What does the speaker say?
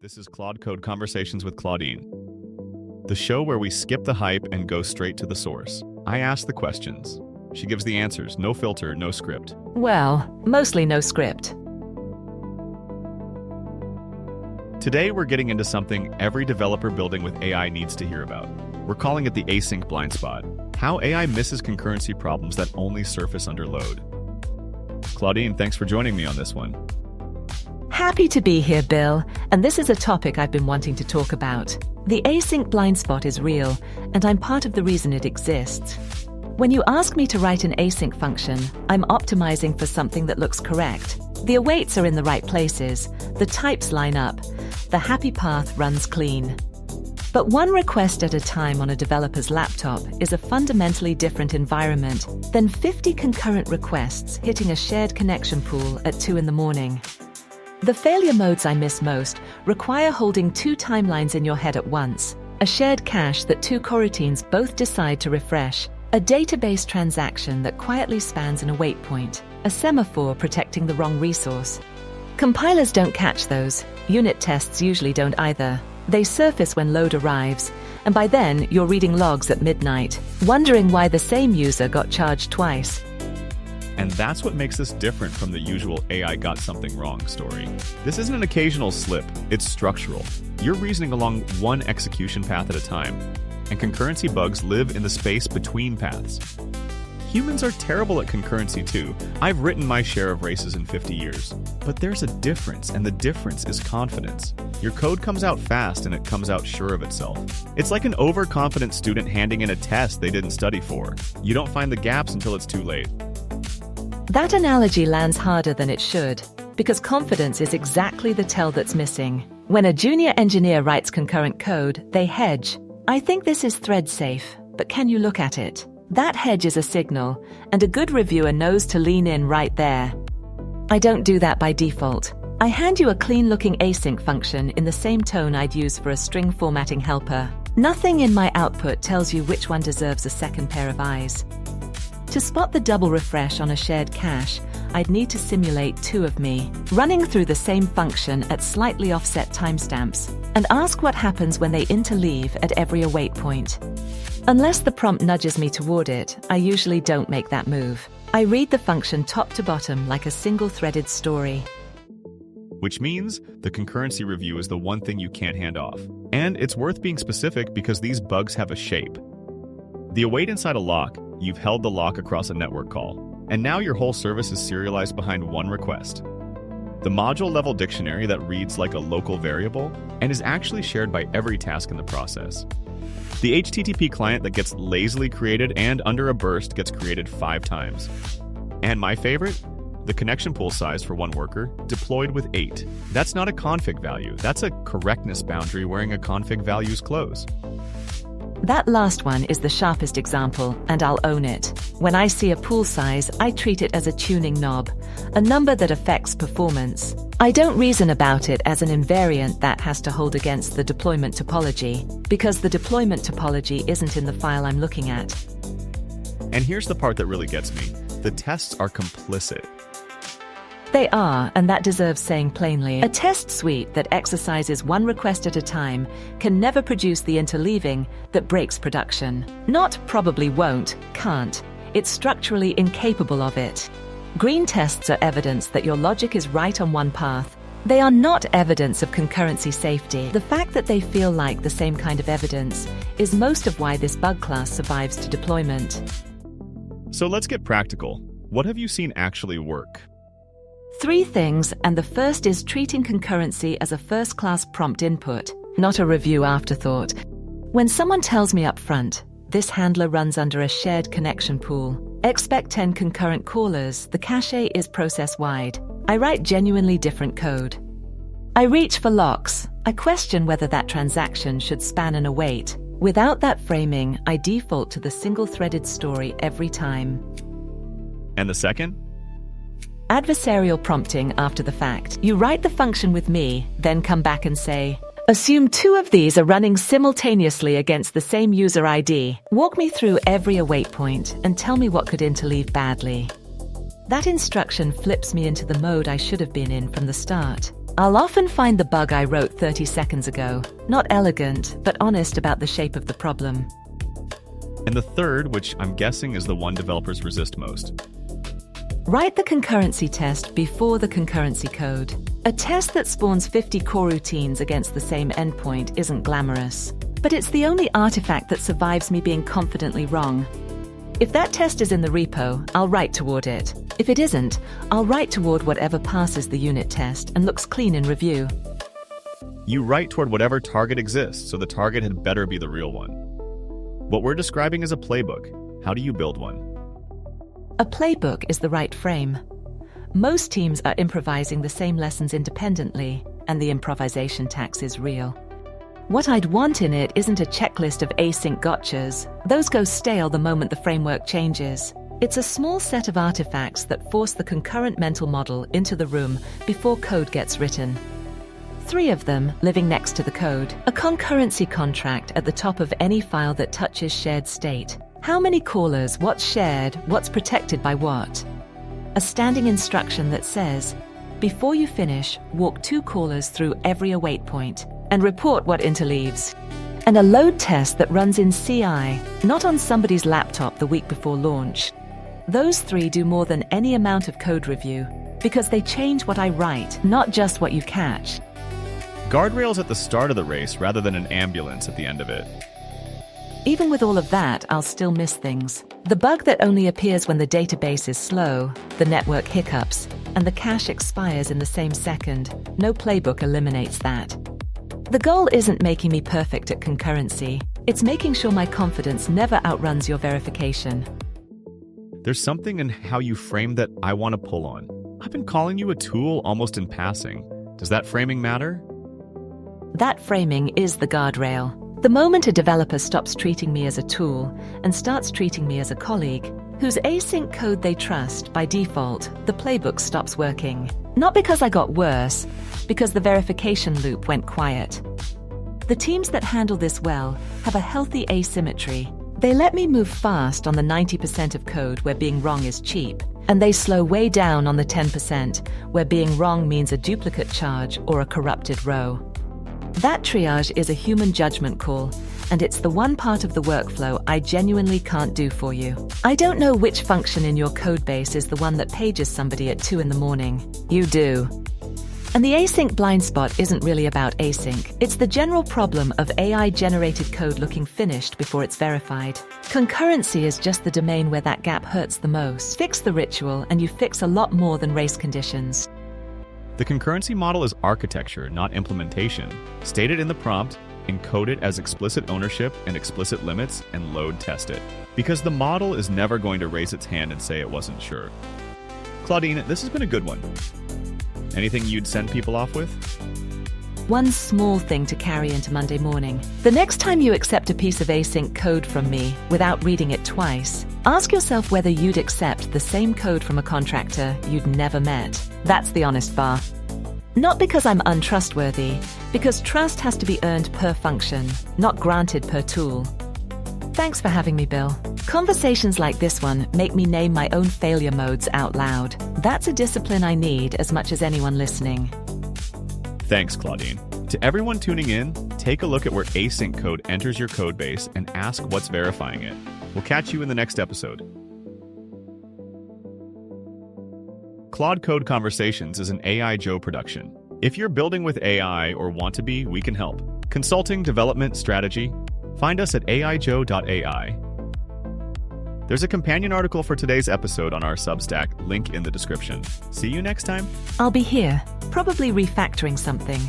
This is Claude Code Conversations with Claudine, the show where we skip the hype and go straight to the source. I ask the questions. She gives the answers, no filter, no script. Well, mostly no script. Today we're getting into something every developer building with AI needs to hear about. We're calling it the async blind spot. How AI misses concurrency problems that only surface under load. Claudine, thanks for joining me on this one. Happy to be here, Bill, and this is a topic I've been wanting to talk about. The async blind spot is real, and I'm part of the reason it exists. When you ask me to write an async function, I'm optimizing for something that looks correct. The awaits are in the right places, the types line up, the happy path runs clean. But one request at a time on a developer's laptop is a fundamentally different environment than 50 concurrent requests hitting a shared connection pool at 2 in the morning. The failure modes I miss most require holding two timelines in your head at once, a shared cache that two coroutines both decide to refresh, a database transaction that quietly spans an await point, a semaphore protecting the wrong resource. Compilers don't catch those. Unit tests usually don't either. They surface when load arrives, and by then you're reading logs at midnight, wondering why the same user got charged twice. And that's what makes this different from the usual AI got something wrong story. This isn't an occasional slip, it's structural. You're reasoning along one execution path at a time, and concurrency bugs live in the space between paths. Humans are terrible at concurrency too. I've written my share of races in 50 years. But there's a difference, and the difference is confidence. Your code comes out fast and it comes out sure of itself. It's like an overconfident student handing in a test they didn't study for. You don't find the gaps until it's too late. That analogy lands harder than it should, because confidence is exactly the tell that's missing. When a junior engineer writes concurrent code, they hedge. I think this is thread safe, but can you look at it? That hedge is a signal, and a good reviewer knows to lean in right there. I don't do that by default. I hand you a clean-looking async function in the same tone I'd use for a string formatting helper. Nothing in my output tells you which one deserves a second pair of eyes. To spot the double refresh on a shared cache, I'd need to simulate two of me, running through the same function at slightly offset timestamps, and ask what happens when they interleave at every await point. Unless the prompt nudges me toward it, I usually don't make that move. I read the function top to bottom like a single-threaded story. Which means the concurrency review is the one thing you can't hand off. And it's worth being specific because these bugs have a shape. The await inside a lock, you've held the lock across a network call, and now your whole service is serialized behind one request. The module-level dictionary that reads like a local variable and is actually shared by every task in the process. The HTTP client that gets lazily created and under a burst gets created 5 times. And my favorite? The connection pool size for one worker, deployed with 8. That's not a config value, that's a correctness boundary wearing a config value's clothes. That last one is the sharpest example, and I'll own it. When I see a pool size, I treat it as a tuning knob, a number that affects performance. I don't reason about it as an invariant that has to hold against the deployment topology, because the deployment topology isn't in the file I'm looking at. And here's the part that really gets me. The tests are complicit. They are, and that deserves saying plainly. A test suite that exercises one request at a time can never produce the interleaving that breaks production. Not probably won't, can't. It's structurally incapable of it. Green tests are evidence that your logic is right on one path. They are not evidence of concurrency safety. The fact that they feel like the same kind of evidence is most of why this bug class survives to deployment. So let's get practical. What have you seen actually work? 3 things, and the first is treating concurrency as a first-class prompt input, not a review afterthought. When someone tells me up front, this handler runs under a shared connection pool, expect 10 concurrent callers, the cache is process-wide, I write genuinely different code. I reach for locks. I question whether that transaction should span an await. Without that framing, I default to the single-threaded story every time. And the second? Adversarial prompting after the fact. You write the function with me, then come back and say, assume 2 of these are running simultaneously against the same user ID. Walk me through every await point and tell me what could interleave badly. That instruction flips me into the mode I should have been in from the start. I'll often find the bug I wrote 30 seconds ago. Not elegant, but honest about the shape of the problem. And the third, which I'm guessing is the one developers resist most. Write the concurrency test before the concurrency code. A test that spawns 50 coroutines against the same endpoint isn't glamorous, but it's the only artifact that survives me being confidently wrong. If that test is in the repo, I'll write toward it. If it isn't, I'll write toward whatever passes the unit test and looks clean in review. You write toward whatever target exists, so the target had better be the real one. What we're describing is a playbook. How do you build one? A playbook is the right frame. Most teams are improvising the same lessons independently, and the improvisation tax is real. What I'd want in it isn't a checklist of async gotchas. Those go stale the moment the framework changes. It's a small set of artifacts that force the concurrent mental model into the room before code gets written. 3 of them living next to the code. A concurrency contract at the top of any file that touches shared state. How many callers, what's shared, what's protected by what? A standing instruction that says, before you finish, walk 2 callers through every await point and report what interleaves. And a load test that runs in CI, not on somebody's laptop the week before launch. Those 3 do more than any amount of code review because they change what I write, not just what you catch. Guardrails at the start of the race rather than an ambulance at the end of it. Even with all of that, I'll still miss things. The bug that only appears when the database is slow, the network hiccups, and the cache expires in the same second. No playbook eliminates that. The goal isn't making me perfect at concurrency. It's making sure my confidence never outruns your verification. There's something in how you frame that I want to pull on. I've been calling you a tool almost in passing. Does that framing matter? That framing is the guardrail. The moment a developer stops treating me as a tool and starts treating me as a colleague, whose async code they trust by default, the playbook stops working. Not because I got worse, because the verification loop went quiet. The teams that handle this well have a healthy asymmetry. They let me move fast on the 90% of code where being wrong is cheap, and they slow way down on the 10% where being wrong means a duplicate charge or a corrupted row. That triage is a human judgment call, and it's the one part of the workflow I genuinely can't do for you. I don't know which function in your codebase is the one that pages somebody at 2 in the morning. You do. And the async blind spot isn't really about async. It's the general problem of AI-generated code looking finished before it's verified. Concurrency is just the domain where that gap hurts the most. Fix the ritual, and you fix a lot more than race conditions. The concurrency model is architecture, not implementation. State it in the prompt, encode it as explicit ownership and explicit limits, and load test it. Because the model is never going to raise its hand and say it wasn't sure. Claudine, this has been a good one. Anything you'd send people off with? One small thing to carry into Monday morning. The next time you accept a piece of async code from me without reading it twice, ask yourself whether you'd accept the same code from a contractor you'd never met. That's the honest bar. Not because I'm untrustworthy, because trust has to be earned per function, not granted per tool. Thanks for having me, Bill. Conversations like this one make me name my own failure modes out loud. That's a discipline I need as much as anyone listening. Thanks, Claudine. To everyone tuning in, take a look at where async code enters your codebase and ask what's verifying it. We'll catch you in the next episode. Claude Code Conversations is an AI Joe production. If you're building with AI or want to be, we can help. Consulting, development, strategy. Find us at aijoe.ai. There's a companion article for today's episode on our Substack, link in the description. See you next time. I'll be here, probably refactoring something.